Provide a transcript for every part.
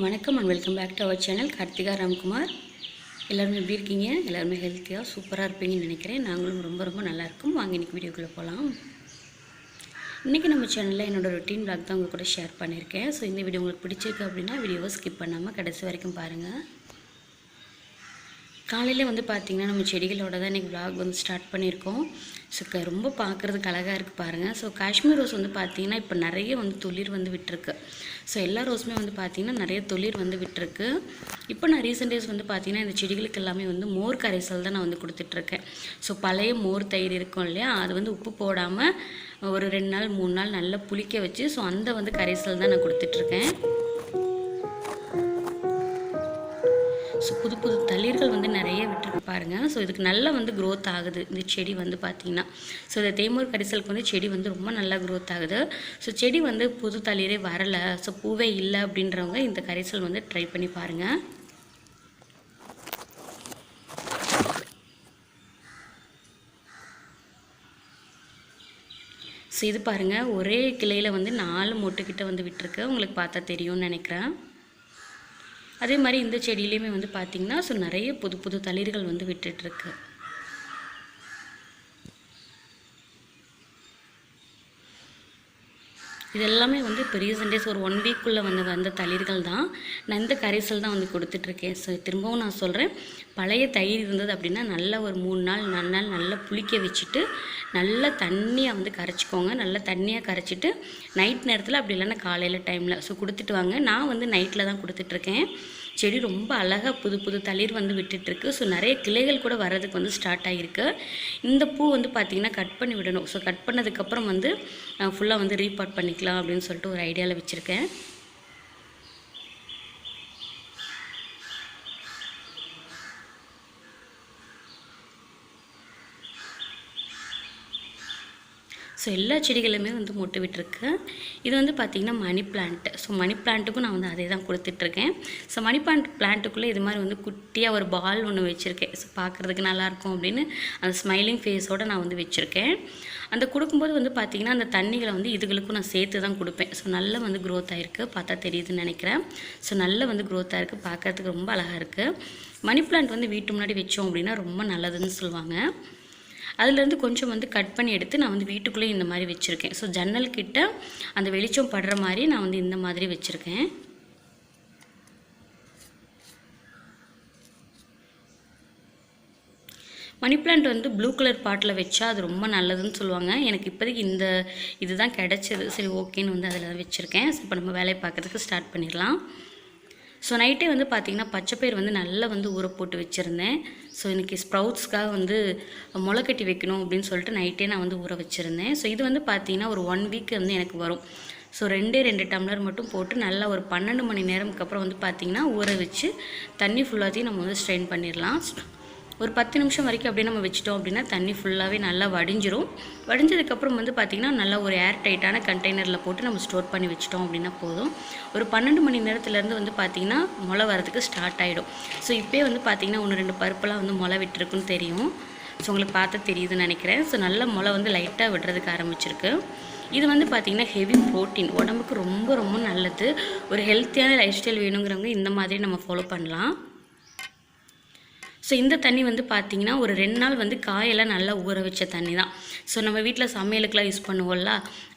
வணக்கம் and welcome back to our channel Karthika Ramkumar. எல்லோரும் எப்படி இருக்கீங்க? எல்லாருமே ஹெல்த்தியாக சூப்பராக இருப்பீங்கன்னு நினைக்கிறேன். நாங்களும் ரொம்ப நல்லா இருக்கும். வாங்க இன்றைக்கி வீடியோக்குள்ளே போகலாம். இன்றைக்கி நம்ம சேனலில் என்னோடய ரொட்டீன் பிளாக் தான் உங்கள் கூட ஷேர் பண்ணியிருக்கேன். ஸோ இந்த வீடியோ உங்களுக்கு பிடிச்சிருக்கு அப்படின்னா வீடியோவை ஸ்கிப் பண்ணாமல் கடைசி வரைக்கும் பாருங்கள். காலையில் பார்த்திங்கன்னா நம்ம செடிகளோட தான் இன்றைக்கி விளாக் ஸ்டார்ட் பண்ணியிருக்கோம். ஸோ ரொம்ப பார்க்குறதுக்கு அழகாக இருக்குது பாருங்கள். ஸோ காஷ்மீர் ரோஸ் பார்த்திங்கன்னா இப்போ நிறைய துளிர் விட்டுருக்கு. ஸோ எல்லா ரோஸுமே பார்த்திங்கன்னா நிறைய துளிர் விட்டுருக்கு. இப்போ நான் ரீசெண்ட் டேஸ் பார்த்திங்கன்னா இந்த செடிகளுக்கு எல்லாமே மோர் கரைசல் தான் நான் கொடுத்துட்ருக்கேன். ஸோ பழைய மோர் தயிர் இருக்கும் இல்லையா, அது உப்பு போடாமல் ஒரு 2 நாள் 3 நாள் நல்லா புளிக்க வச்சு ஸோ அந்த கரைசல் தான் நான் கொடுத்துட்ருக்கேன். ஸோ புது தளிர்கள் நிறைய விட்டுருக்கு பாருங்கள். ஸோ இதுக்கு நல்லா க்ரோத் ஆகுது இந்த செடி பார்த்திங்கன்னா. ஸோ இந்த தேமூர் கரிசலுக்கு செடி ரொம்ப நல்லா க்ரோத் ஆகுது. ஸோ செடி புது தளிரே வரலை, ஸோ பூவே இல்லை அப்படின்றவங்க இந்த கரிசல் ட்ரை பண்ணி பாருங்கள். ஸோ இது பாருங்கள், ஒரே கிளையில் 4 மொட்டுக்கிட்ட விட்டுருக்கு. உங்களுக்கு பார்த்தா தெரியும்னு நினைக்கிறேன். அதே மாதிரி இந்த செடியிலையுமே பார்த்திங்கன்னா ஸோ நிறைய புது தளிர்கள் விட்டுட்டுருக்கு. இது எல்லாமே இப்போ ரீசெண்ட் டேஸ் ஒரு 1 வீக்குள்ளே வந்த தளிர்கள் தான். நான் இந்த கரைசல் தான் கொடுத்துட்ருக்கேன். ஸோ திரும்பவும் நான் சொல்கிறேன், பழைய தயிர் இருந்தது அப்படின்னா நல்லா ஒரு 3 நாள் 4 நாள் நல்லா புளிக்க வச்சுட்டு நல்லா தண்ணியாக கரைச்சிக்கோங்க. நல்லா தண்ணியாக கரைச்சிட்டு நைட் நேரத்தில் அப்படி இல்லைன்னா காலையில் டைமில் ஸோ கொடுத்துட்டு வாங்க. நான் நைட்டில் தான் கொடுத்துட்ருக்கேன். செடி ரொம்ப அழகாக புது தளிர் விட்டுட்டுருக்கு. ஸோ நிறைய கிளைகள் கூட வர்றதுக்கு ஸ்டார்ட் ஆகிருக்கு. இந்த பூ பார்த்திங்கன்னா கட் பண்ணி விடணும். ஸோ கட் பண்ணதுக்கப்புறம் ஃபுல்லாக ரீபாட் பண்ணிக்கலாம் அப்படின்னு சொல்லிட்டு ஒரு ஐடியாவில் வச்சுருக்கேன். ஸோ எல்லா செடிகளுமே மொட்டு விட்டுருக்கு. இது பார்த்திங்கன்னா மணி பிளான்ட். ஸோ மணி பிளான்ட்டுக்கும் நான் அதே தான் கொடுத்துட்ருக்கேன். ஸோ மணி பிளான்ட்டுக்குள்ளே இது மாதிரி குட்டியாக ஒரு பால் ஒன்று வச்சுருக்கேன். ஸோ பார்க்குறதுக்கு நல்லாயிருக்கும் அப்படின்னு அந்த ஸ்மைலிங் ஃபேஸோடு நான் வச்சுருக்கேன். அந்த கொடுக்கும்போது பார்த்திங்கன்னா அந்த தண்ணிகளை இதுகளுக்கும் நான் சேர்த்து தான் கொடுப்பேன். ஸோ நல்லா க்ரோத் ஆகிருக்கு, பார்த்தா தெரியுதுன்னு நினைக்கிறேன். ஸோ நல்லா க்ரோத் ஆகிருக்கு, பார்க்குறதுக்கு ரொம்ப அழகாக இருக்குது. மணி பிளான்ட் வீட்டு முன்னாடி வச்சோம் அப்படின்னா ரொம்ப நல்லதுன்னு சொல்லுவாங்க. அதுலேருந்து கொஞ்சம் கட் பண்ணி எடுத்து நான் வீட்டுக்குள்ளே இந்த மாதிரி வச்சுருக்கேன். ஸோ ஜன்னல் கிட்ட அந்த வெளிச்சம் படுற மாதிரி நான் இந்த மாதிரி வச்சுருக்கேன். Money plant blue colour bottle வச்சா அது ரொம்ப நல்லதுன்னு சொல்லுவாங்க. எனக்கு இப்போதைக்கு இதுதான் கிடச்சிது. சரி ஓகேன்னு அதில் தான் வச்சுருக்கேன். ஸோ இப்போ நம்ம வேலையை பார்க்குறதுக்கு ஸ்டார்ட் பண்ணிடலாம். ஸோ நைட்டே பார்த்திங்கன்னா பச்சைப்பயிர் நல்லா ஊற போட்டு வச்சுருந்தேன். ஸோ இன்றைக்கி ஸ்ப்ரவுட்ஸ்க்காக முளை கட்டி வைக்கணும் அப்படின்னு சொல்லிட்டு நைட்டே நான் ஊற வச்சுருந்தேன். ஸோ இது பார்த்திங்கன்னா ஒரு 1 வீக் எனக்கு வரும். ஸோ 2 டம்ளர் மட்டும் போட்டு நல்லா ஒரு 12 மணி நேரத்துக்கு அப்புறம் பார்த்திங்கன்னா ஊற வச்சு தண்ணி ஃபுல்லாத்தையும் நம்ம ஸ்ட்ரெயின் பண்ணிடலாம். ஒரு 10 நிமிஷம் வரைக்கும் அப்படியே நம்ம வச்சிட்டோம் அப்படின்னா தண்ணி ஃபுல்லாகவே நல்லா வடிஞ்சிரும். வடிஞ்சதுக்கப்புறம் பார்த்திங்கன்னா நல்லா ஒரு ஏர் டைட்டான கண்டெய்னரில் போட்டு நம்ம ஸ்டோர் பண்ணி வச்சிட்டோம் அப்படின்னா போதும். ஒரு 12 மணி நேரத்துலேருந்து பார்த்திங்கன்னா முளை வரதுக்கு ஸ்டார்ட் ஆகிடும். ஸோ இப்போயே பார்த்திங்கன்னா 1-2 பருப்பெல்லாம் முளை விட்டுருக்குன்னு தெரியும். ஸோ உங்களுக்கு பார்த்தா தெரியுதுன்னு நினைக்கிறேன். ஸோ நல்லா முளை லைட்டாக விடுறதுக்கு ஆரம்பிச்சிருக்கு. இது பார்த்திங்கன்னா ஹெவி ப்ரோட்டீன், உடம்புக்கு ரொம்ப நல்லது. ஒரு ஹெல்த்தியான லைஃப் ஸ்டைல் வேணுங்கிறவங்க இந்த மாதிரி நம்ம ஃபாலோ பண்ணலாம். ஸோ இந்த தண்ணி பார்த்திங்கன்னா ஒரு 2 நாள் காயெல்லாம் நல்லா ஊற வச்ச தண்ணி தான். ஸோ நம்ம வீட்டில் சமையலுக்கெலாம் யூஸ் பண்ணுவோம்ல,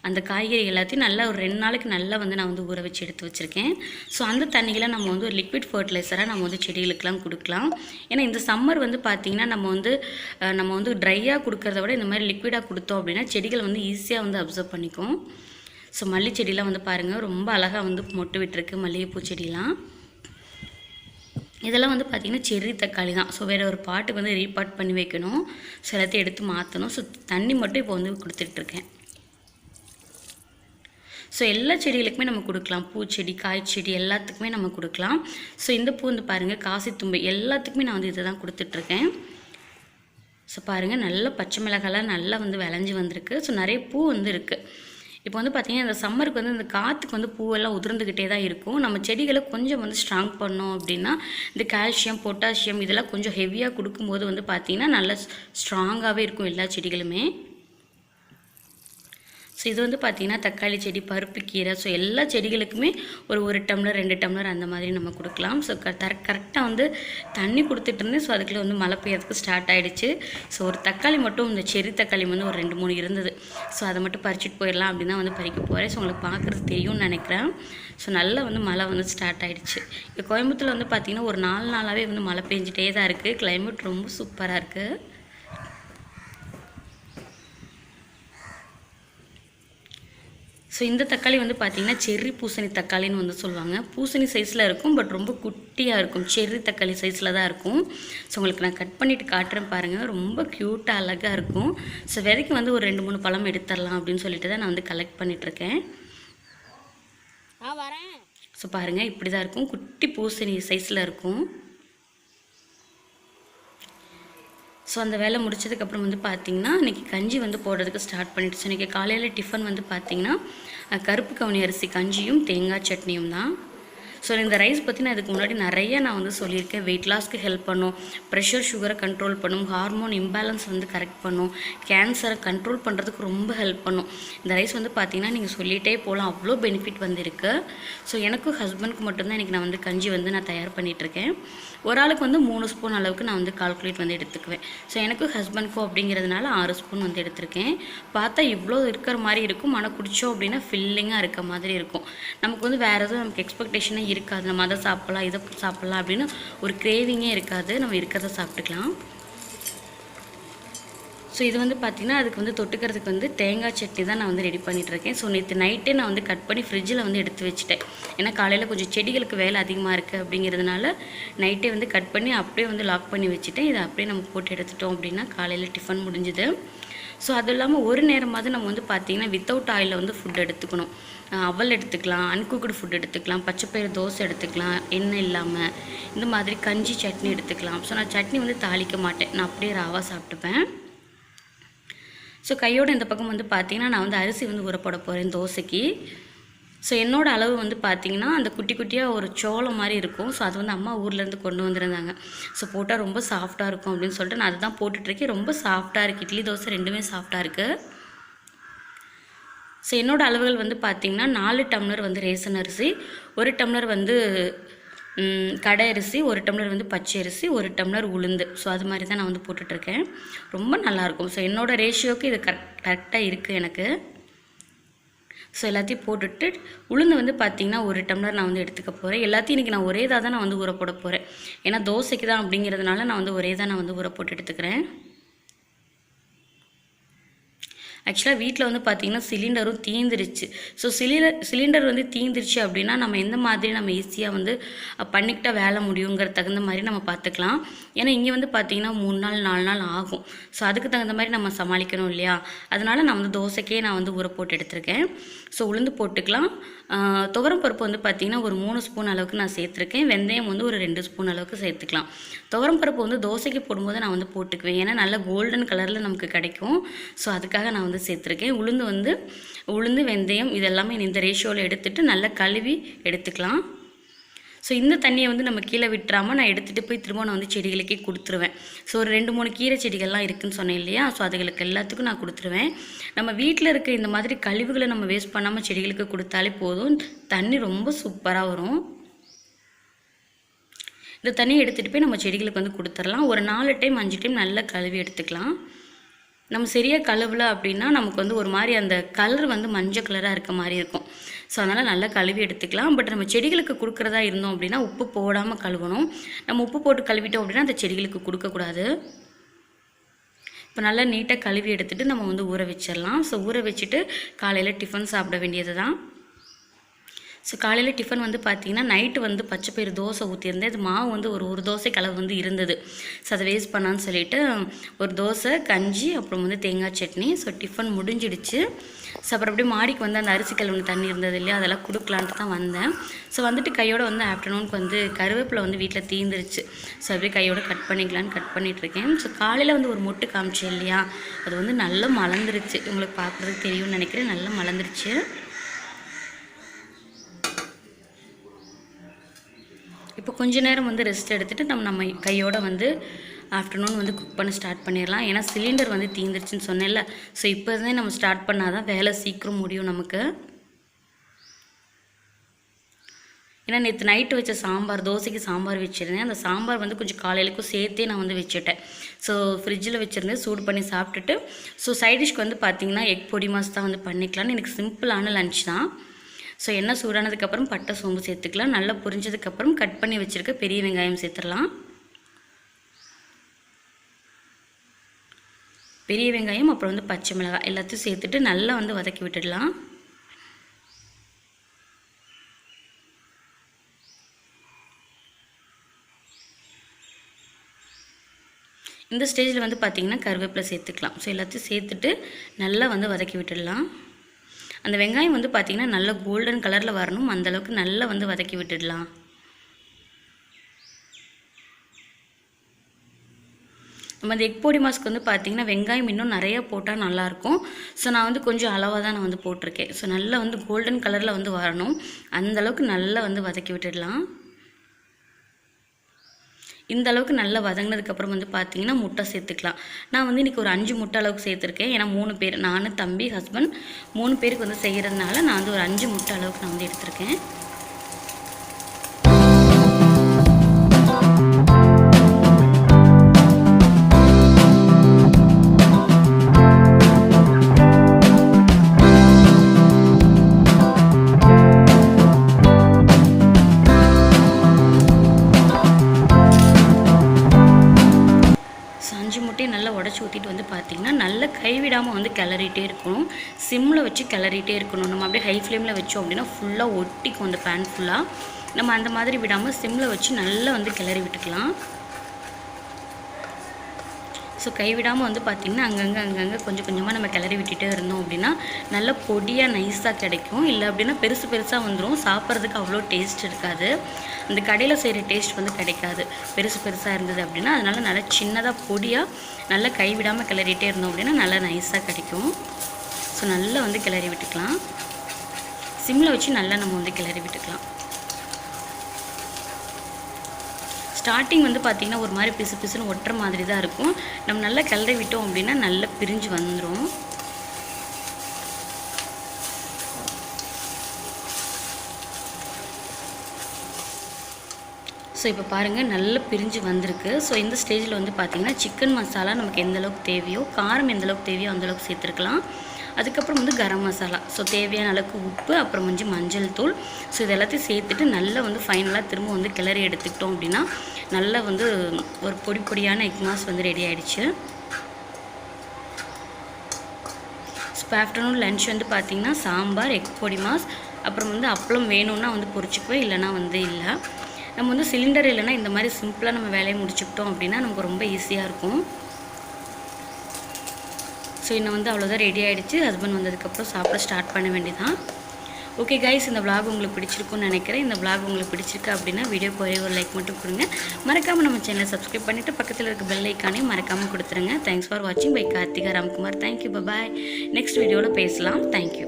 அந்த காய்கறி எல்லாத்தையும் நல்லா ஒரு 2 நாளைக்கு நல்லா நான் ஊற வச்சு எடுத்து வச்சுருக்கேன். ஸோ அந்த தண்ணிகளை நம்ம ஒரு லிக்விட் ஃபர்டிலைசராக நம்ம செடிகளுக்கெலாம் கொடுக்கலாம். ஏன்னா இந்த சம்மர் பார்த்திங்கன்னா நம்ம ட்ரையாக கொடுக்கறத விட இந்த மாதிரி லிக்விடாக கொடுத்தோம் அப்படின்னா செடிகள் ஈஸியாக அப்சர்வ் பண்ணிக்கும். ஸோ மல்லி செடியெலாம் பாருங்கள் ரொம்ப அழகாக மொட்டு விட்டுருக்கு. மல்லிகைப்பூ செடியெலாம் இதெல்லாம் பார்த்திங்கன்னா செர்ரி தக்காளி தான். ஸோ வேறு ஒரு பாட்டுக்கு ரீபாட் பண்ணி வைக்கணும். ஸோ எல்லாத்தையும் எடுத்து மாற்றணும். ஸோ தண்ணி மட்டும் இப்போ கொடுத்துட்ருக்கேன். ஸோ எல்லா செடிகளுக்குமே நம்ம கொடுக்கலாம். பூச்செடி, காய்ச்செடி எல்லாத்துக்குமே நம்ம கொடுக்கலாம். ஸோ இந்த பூ பாருங்கள், காசித்தும்பை எல்லாத்துக்குமே நான் இதை தான் கொடுத்துட்ருக்கேன். ஸோ பாருங்கள் நல்லா பச்சை மிளகாலாம் நல்லா விளைஞ்சி வந்திருக்கு. ஸோ நிறைய பூ இருக்குது. இப்போ பார்த்திங்கன்னா இந்த சம்மருக்கு இந்த காற்றுக்கு பூவெல்லாம் உதிர்ந்துக்கிட்டே தான் இருக்கும். நம்ம செடிகளை கொஞ்சம் ஸ்ட்ராங் பண்ணோம் அப்படின்னா இந்த கால்சியம், பொட்டாசியம் இதெல்லாம் கொஞ்சம் ஹெவியாக கொடுக்கும்போது பார்த்திங்கன்னா நல்லா ஸ்ட்ராங்காகவே இருக்கும் எல்லா செடிகளுமே. ஸோ இது வந்து பார்த்திங்கன்னா தக்காளி செடி, பருப்பு கீரை, ஸோ எல்லா செடிகளுக்குமே ஒரு டம்ளர் 2 டம்ளர் அந்த மாதிரி நம்ம கொடுக்கலாம். ஸோ கரெக்டாக வந்து தண்ணி கொடுத்துட்டு இருந்தேன். ஸோ அதுக்குள்ளே வந்து மழை பெய்யறதுக்கு ஸ்டார்ட் ஆகிடுச்சு. ஸோ ஒரு தக்காளி மட்டும், இந்த செரி தக்காளி வந்து ஒரு 2 3 இருந்தது. ஸோ அதை மட்டும் பறிச்சுட்டு போயிடலாம் அப்படின்னு தான் வந்து பறிக்க போகிறேன். ஸோ உங்களுக்கு பார்க்குறது தெரியும்னு நினைக்கிறேன். ஸோ நல்லா வந்து மழை வந்து ஸ்டார்ட் ஆகிடுச்சு. இப்போ கோயம்புத்தூரில் வந்து பார்த்திங்கன்னா ஒரு 4 நாளாகவே வந்து மழை பெஞ்சிட்டே தான் இருக்குது. கிளைமேட் ரொம்ப சூப்பராக இருக்குது. ஸோ இந்த தக்காளி வந்து பார்த்திங்கன்னா செர்ரி பூசணி தக்காளின்னு வந்து சொல்லுவாங்க. பூசணி சைஸில் இருக்கும், பட் ரொம்ப குட்டியாக இருக்கும். செர்ரி தக்காளி சைஸில் தான் இருக்கும். ஸோ உங்களுக்கு நான் கட் பண்ணிவிட்டு காட்டுறேன் பாருங்கள். ரொம்ப க்யூட்டாக அழகாக இருக்கும். ஸோ விதைக்கு வந்து ஒரு 2 3 பழம் எடுத்துடலாம் அப்படின்னு சொல்லிட்டு தான் நான் வந்து கலெக்ட் பண்ணிகிட்ருக்கேன். ஸோ பாருங்கள், இப்படி தான் இருக்கும். குட்டி பூசணி சைஸில் இருக்கும். ஸோ அந்த வேலை முடிச்சதுக்கப்புறம் வந்து பார்த்திங்கன்னா இன்றைக்கி கஞ்சி வந்து போடுறதுக்கு ஸ்டார்ட் பண்ணிடுச்சு. இன்றைக்கி காலையில் டிஃபன் வந்து பார்த்திங்கன்னா கருப்பு கவுனி அரிசி கஞ்சியும் தேங்காய் சட்னியும் தான். ஸோ இந்த ரைஸ் பற்றி நான் இதுக்கு முன்னாடி நிறைய நான் வந்து சொல்லியிருக்கேன். வெயிட் லாஸ்க்கு ஹெல்ப் பண்ணும், ப்ரெஷர் சுகரை கண்ட்ரோல் பண்ணும், ஹார்மோன் இம்பேலன்ஸ் வந்து கரெக்ட் பண்ணும், கேன்சரை கண்ட்ரோல் பண்ணுறதுக்கு ரொம்ப ஹெல்ப் பண்ணும். இந்த ரைஸ் வந்து பார்த்திங்கன்னா நீங்கள் சொல்லிகிட்டே போகலாம், அவ்வளோ பெனிஃபிட் வந்துருக்கு. ஸோ எனக்கும் ஹஸ்பண்ட்க்கு மட்டும்தான் இன்றைக்கி நான் வந்து கஞ்சி வந்து நான் தயார் பண்ணிகிட்ருக்கேன். ஒரு ஆளுக்கு வந்து 3 ஸ்பூன் அளவுக்கு நான் வந்து கால்குலேட் வந்து எடுத்துக்குவேன். ஸோ எனக்கும் ஹஸ்பண்ட்க்கும் அப்படிங்கிறதுனால 6 ஸ்பூன் வந்து எடுத்திருக்கேன். பார்த்தா இவ்வளோ இருக்கிற மாதிரி இருக்கும், ஆனால் குடித்தோம் அப்படின்னா ஃபில்லிங்காக இருக்க மாதிரி இருக்கும். நமக்கு வந்து வேறு எதுவும் நமக்கு எக்ஸ்பெக்டேஷனே இருக்காது. நம்ம அதை சாப்பிட்லாம், இதை சாப்பிட்லாம் அப்படின்னு ஒரு கிரேவிங்கே இருக்காது. நம்ம இருக்கிறத சாப்பிட்டுக்கலாம். ஸோ இது வந்து பார்த்திங்கன்னா அதுக்கு வந்து தொட்டுக்கிறதுக்கு வந்து தேங்காய் சட்னி தான் நான் வந்து ரெடி பண்ணிகிட்ருக்கேன். ஸோ நேற்று நைட்டே நான் வந்து கட் பண்ணி ஃப்ரிட்ஜில் வந்து எடுத்து வச்சுட்டேன். ஏன்னா காலையில் கொஞ்சம் செடிகளுக்கு வேலை அதிகமாக இருக்குது அப்படிங்கிறதுனால நைட்டே வந்து கட் பண்ணி அப்படியே வந்து லாக் பண்ணி வச்சுட்டேன். இதை அப்படியே நம்ம போட்டு எடுத்துட்டோம் அப்படின்னா காலையில் டிஃபன் முடிஞ்சுது. ஸோ அது இல்லாமல் ஒரு நேரமாவது நம்ம வந்து பார்த்திங்கன்னா வித்தவுட் ஆயிலில் வந்து ஃபுட் எடுத்துக்கணும். அவல் எடுத்துக்கலாம், அன்குக்குடு ஃபுட் எடுத்துக்கலாம், பச்சைப்பயிறு தோசை எடுத்துக்கலாம், எண்ணெய் இல்லாமல். இந்த மாதிரி கஞ்சி சட்னி எடுத்துக்கலாம். ஸோ நான் சட்னி வந்து தாளிக்க மாட்டேன், நான் அப்படியே ராவாக சாப்பிட்டுப்பேன். ஸோ கையோடு இந்த பக்கம் வந்து பார்த்திங்கன்னா நான் வந்து அரிசி வந்து ஊற போட போகிறேன் தோசைக்கு. ஸோ என்னோடய அளவு வந்து பார்த்திங்கன்னா அந்த குட்டி குட்டியாக ஒரு சோளம் மாதிரி இருக்கும். ஸோ அது வந்து அம்மா ஊர்லேருந்து கொண்டு வந்திருந்தாங்க. ஸோ போட்டால் ரொம்ப சாஃப்டாக இருக்கும் அப்படின்னு சொல்லிட்டு நான் அதுதான் போட்டுட்ருக்கேன். ரொம்ப சாஃப்டாக இருக்குது. இட்லி தோசை ரெண்டுமே சாஃப்டாக இருக்குது. ஸோ என்னோடய அளவுகள் வந்து பார்த்திங்கன்னா 4 டம்ளர் வந்து ரேசன் அரிசி, 1 டம்ளர் வந்து கடை அரிசி, 1 டம்ளர் வந்து பச்சை அரிசி, 1 டம்ளர் உளுந்து. ஸோ அது மாதிரி தான் நான் வந்து போட்டுட்ருக்கேன். ரொம்ப நல்லாயிருக்கும். ஸோ என்னோடய ரேஷியோக்கு இது கரெக்டாக இருக்குது எனக்கு. ஸோ எல்லாத்தையும் போட்டுட்டு உளுந்து வந்து பார்த்திங்கன்னா 1 டம்ளர் நான் வந்து எடுத்துக்க போகிறேன். எல்லாத்தையும் இன்றைக்கி நான் ஒரே தான் நான் வந்து ஊற போட போகிறேன். ஏன்னா தோசைக்கு தான் அப்படிங்கிறதுனால நான் வந்து ஒரே தான் நான் வந்து ஊற போட்டு எடுத்துக்கிறேன். ஆக்சுவலாக வீட்டில் வந்து பார்த்திங்கன்னா சிலிண்டரும் தீந்துருச்சு. ஸோ சிலிண்டர் வந்து தீந்துருச்சு அப்படின்னா நம்ம எந்த மாதிரி நம்ம ஈஸியாக வந்து பண்ணிக்கிட்டால் வேலை முடியுங்கிற தகுந்த மாதிரி நம்ம பார்த்துக்கலாம். ஏன்னா இங்கே வந்து பார்த்திங்கன்னா 3 நாள் 4 நாள் ஆகும். ஸோ அதுக்கு தகுந்த மாதிரி நம்ம சமாளிக்கணும் இல்லையா? அதனால் நான் வந்து தோசைக்கே நான் வந்து ஊற போட்டு எடுத்திருக்கேன். ஸோ உளுந்து போட்டுக்கலாம். துவரம் பருப்பு வந்து பார்த்திங்கன்னா ஒரு 3 ஸ்பூன் அளவுக்கு நான் சேர்த்துருக்கேன். வெந்தயம் வந்து ஒரு 2 ஸ்பூன் அளவுக்கு சேர்த்துக்கலாம். துவரம் பருப்பு வந்து தோசைக்கு போடும்போது நான் வந்து போட்டுக்குவேன். ஏன்னா நல்ல கோல்டன் கலரில் நமக்கு கிடைக்கும். ஸோ அதுக்காக நான் வந்து சேர்த்துருக்கேன். உளுந்து வெந்தயம் இதெல்லாமே இந்த ரேஷியோவில் எடுத்துகிட்டு நல்லா கழுவி எடுத்துக்கலாம். ஸோ இந்த தண்ணியை வந்து நம்ம கீழே விட்டுறாமல் நான் எடுத்துகிட்டு போய் திரும்ப நான் வந்து செடிகளுக்கே கொடுத்துருவேன். ஸோ ஒரு 2 3 கீரை செடிகள்லாம் இருக்குதுன்னு சொன்னேன் இல்லையா? ஸோ அதுகளுக்கு எல்லாத்துக்கும் நான் கொடுத்துருவேன். நம்ம வீட்டில் இருக்க இந்த மாதிரி கழிவுகளை நம்ம வேஸ்ட் பண்ணாமல் செடிகளுக்கு கொடுத்தாலே போதும். தண்ணி ரொம்ப சூப்பராக வரும். இந்த தண்ணியை எடுத்துகிட்டு போய் நம்ம செடிகளுக்கு வந்து கொடுத்துடலாம். ஒரு 4 டைம் 5 டைம் நல்லா கழுவி எடுத்துக்கலாம். நம்ம சரியாக கழுவலை அப்படின்னா நமக்கு வந்து ஒரு மாதிரி அந்த கலர் வந்து மஞ்சள் கலராக இருக்க மாதிரி இருக்கும். ஸோ அதனால் நல்லா கழுவி எடுத்துக்கலாம். பட் நம்ம செடிகளுக்கு கொடுக்குறதா இருந்தோம் அப்படின்னா உப்பு போடாமல் கழுவணும். நம்ம உப்பு போட்டு கழுவிட்டோம் அப்படின்னா அந்த செடிகளுக்கு கொடுக்கக்கூடாது. இப்போ நல்லா நீட்டாக கழுவி எடுத்துகிட்டு நம்ம வந்து ஊற வச்சிடலாம். ஸோ ஊற வச்சுட்டு காலையில் டிஃபன் சாப்பிட வேண்டியது தான். ஸோ காலையில் டிஃபன் வந்து பார்த்திங்கன்னா நைட்டு வந்து பச்சைப்பயிறு தோசை ஊற்றியிருந்தேன். அது மாவு வந்து ஒரு தோசை கலவு வந்து இருந்தது. ஸோ அதை வேஸ்ட் பண்ணான்னு சொல்லிவிட்டு ஒரு தோசை, கஞ்சி, அப்புறம் வந்து தேங்காய் சட்னி. ஸோ டிஃபன் முடிஞ்சிடுச்சு. ஸோ அப்புறம் அப்படியே மாடிக்கு வந்து அந்த அரிசி கழுவுன தண்ணி இருந்தது இல்லையா, அதெல்லாம் கொடுக்கலான்ட்டு தான் வந்தேன். ஸோ வந்துட்டு கையோடு வந்து ஆஃப்டர்நூனுக்கு வந்து கருவேப்பிலை வந்து வீட்டில் தீந்துருச்சு. ஸோ அப்படியே கையோடு கட் பண்ணிக்கலான்னு கட் பண்ணிகிட்ருக்கேன். ஸோ காலையில் வந்து ஒரு மொட்டு காமிச்சேன் இல்லையா, அது வந்து நல்லா மலர்ந்துருச்சு. உங்களுக்கு பார்க்குறதுக்கு தெரியும்னு நினைக்கிறேன். நல்லா மலர்ந்துருச்சு. இப்போ கொஞ்ச நேரம் வந்து ரெஸ்ட் எடுத்துகிட்டு நம்ம கையோடு வந்து ஆஃப்டர்நூன் வந்து குக் பண்ண ஸ்டார்ட் பண்ணிடலாம். ஏன்னா சிலிண்டர் வந்து தீந்துருச்சுன்னு சொன்னேன்ல. ஸோ இப்போ தான் நம்ம ஸ்டார்ட் பண்ணால் தான் வேலை சீக்கிரம் முடியும் நமக்கு. ஏன்னா நேற்று நைட்டு வச்ச சாம்பார், தோசைக்கு சாம்பார் வச்சுருந்தேன். அந்த சாம்பார் வந்து கொஞ்சம் காலையிலக்கும் சேர்த்தே நான் வந்து வச்சுட்டேன். ஸோ ஃப்ரிட்ஜில் வச்சுருந்தேன், சூடு பண்ணி சாப்பிட்டுட்டு. ஸோ சைட் டிஷ்க்கு வந்து பார்த்திங்கன்னா எக் பொடி மாஸ் தான் வந்து பண்ணிக்கலான்னு. எனக்கு சிம்பிளான லன்ச் தான். ஸோ எண்ணெய் சூடானதுக்கப்புறம் பட்டை சோம்பு சேர்த்துக்கலாம். நல்லா புரிஞ்சதுக்கப்புறம் கட் பண்ணி வச்சுருக்க பெரிய வெங்காயம் சேர்த்துடலாம். பெரிய வெங்காயம் அப்புறம் வந்து பச்சை மிளகாய் எல்லாத்தையும் சேர்த்துட்டு நல்லா வந்து வதக்கி விட்டுடலாம். இந்த ஸ்டேஜில் வந்து பார்த்திங்கன்னா கருவேப்பிலை சேர்த்துக்கலாம். ஸோ எல்லாத்தையும் சேர்த்துட்டு நல்லா வந்து வதக்கி விட்டுடலாம். அந்த வெங்காயம் வந்து பார்த்திங்கன்னா நல்லா கோல்டன் கலரில் வரணும், அந்தளவுக்கு நல்லா வந்து வதக்கி விட்டுடலாம். நம்ம அந்த எக் பொடி மாஸ்க்கு வந்து பார்த்திங்கன்னா வெங்காயம் இன்னும் நிறையா போட்டால் நல்லாயிருக்கும். ஸோ நான் வந்து கொஞ்சம் அளவாக தான் நான் வந்து போட்டிருக்கேன். ஸோ நல்லா வந்து கோல்டன் கலரில் வந்து வரணும், அந்தளவுக்கு நல்லா வந்து வதக்கி விட்டுடலாம். இந்த அளவுக்கு நல்லா வதங்கினதுக்கப்புறம் வந்து பார்த்திங்கன்னா முட்டை சேர்த்துக்கலாம். நான் வந்து இன்றைக்கி ஒரு 5 முட்டை அளவுக்கு சேர்த்துருக்கேன். ஏன்னா 3 பேர், நான், தம்பி, ஹஸ்பண்ட் 3 பேருக்கு வந்து செய்கிறதுனால நான் வந்து ஒரு 5 முட்டை அளவுக்கு நான் வந்து எடுத்திருக்கேன். நல்லா உடச்சி ஊற்றிட்டு வந்து பார்த்திங்கன்னா நல்லா கைவிடாமல் வந்து கிளறிட்டே இருக்கணும். சிம்மில் வச்சு கிளறிட்டே இருக்கணும். நம்ம அப்படியே ஹை ஃப்ளேமில் வச்சோம் அப்படின்னா ஃபுல்லாக ஒட்டிக்கும் அந்த பேன் ஃபுல்லாக. நம்ம அந்த மாதிரி விடாமல் சிம்மில் வச்சு நல்லா வந்து கிளறி விட்டுக்கலாம். ஸோ கைவிடாமல் வந்து பார்த்திங்கன்னா அங்கங்கே கொஞ்சம் கொஞ்சமாக நம்ம கிளறி விட்டுட்டே இருந்தோம் அப்படின்னா நல்ல பொடியாக நைஸாக கிடைக்கும். இல்லை அப்படின்னா பெருசாக வந்துடும், சாப்பிட்றதுக்கு அவ்வளோ டேஸ்ட் இருக்காது. அந்த கடையில் செய்கிற டேஸ்ட் வந்து கிடைக்காது பெருசாக இருந்தது அப்படின்னா. அதனால் நல்லா சின்னதாக பொடியாக நல்லா கைவிடாமல் கிளறிட்டே இருந்தோம் அப்படின்னா நல்லா நைஸாக கிடைக்கும். ஸோ நல்லா வந்து கிளறி விட்டுக்கலாம். சிம்மில் வச்சு நல்லா நம்ம வந்து கிளறி விட்டுக்கலாம். ஸ்டார்டிங் வந்து பார்த்திங்கன்னா ஒரு மாதிரி பிசுன்னு ஒட்டுற மாதிரி தான் இருக்கும். நம்ம நல்லா கிளறி விட்டோம் அப்படின்னா நல்லா பிரிஞ்சு வந்துடும். ஸோ இப்போ பாருங்கள் நல்லா பிரிஞ்சு வந்திருக்கு. ஸோ இந்த ஸ்டேஜில் வந்து பார்த்திங்கன்னா சிக்கன் மசாலா நமக்கு எந்தளவுக்கு தேவையோ, காரம் எந்தளவுக்கு தேவையோ அந்தளவுக்கு சேர்த்துருக்கலாம். அதுக்கப்புறம் வந்து கரம் மசாலா, ஸோ தேவையான அளவுக்கு உப்பு, அப்புறம் கொஞ்சம் மஞ்சள் தூள். ஸோ இது எல்லாத்தையும் சேர்த்துட்டு நல்லா வந்து ஃபைனலாக திரும்ப வந்து கிளறி எடுத்துக்கிட்டோம் அப்படின்னா நல்லா வந்து ஒரு பொடியான எக் மாஸ் வந்து ரெடி ஆகிடுச்சு. இப்போ ஆஃப்டர்நூன் லன்ச் வந்து பார்த்திங்கன்னா சாம்பார், எக் பொடி மாஸ், அப்புறம் வந்து அப்பளம் வேணும்னா வந்து பொரிச்சுக்குவேன், இல்லைனா வந்து இல்லை. நம்ம வந்து சிலிண்டர் இல்லைன்னா இந்த மாதிரி சிம்பிளாக நம்ம வேலையை முடிச்சுக்கிட்டோம் அப்படின்னா நமக்கு ரொம்ப ஈஸியாக இருக்கும். ஸோ இன்னும் வந்து அவ்வளோதான் ரெடி ஆகிடுச்சு. ஹஸ்பண்ட் வந்ததுக்கப்புறம் சாப்பிட ஸ்டார்ட் பண்ண வேண்டியதான். ஓகே கைஸ், இந்த விளாக் உங்களுக்கு பிடிச்சிருக்குன்னு நினைக்கிறேன். இந்த விளாக் உங்களுக்கு பிடிச்சிருக்கு அப்படின்னா வீடியோக்கு ஒரே ஒரு லைக் மட்டும் கொடுங்க. மறக்காமல் நம்ம சேனலை சப்ஸ்கிரைப் பண்ணிவிட்டு பக்கத்தில் இருக்க பெல் ஐக்கானையும் மறக்காமல் கொடுத்துருங்க. தேங்க்ஸ் ஃபார் வாட்சிங் by Karthika Ramkumar. Thank you, bye. Next வீடியோவில் பேசலாம். தேங்க்யூ.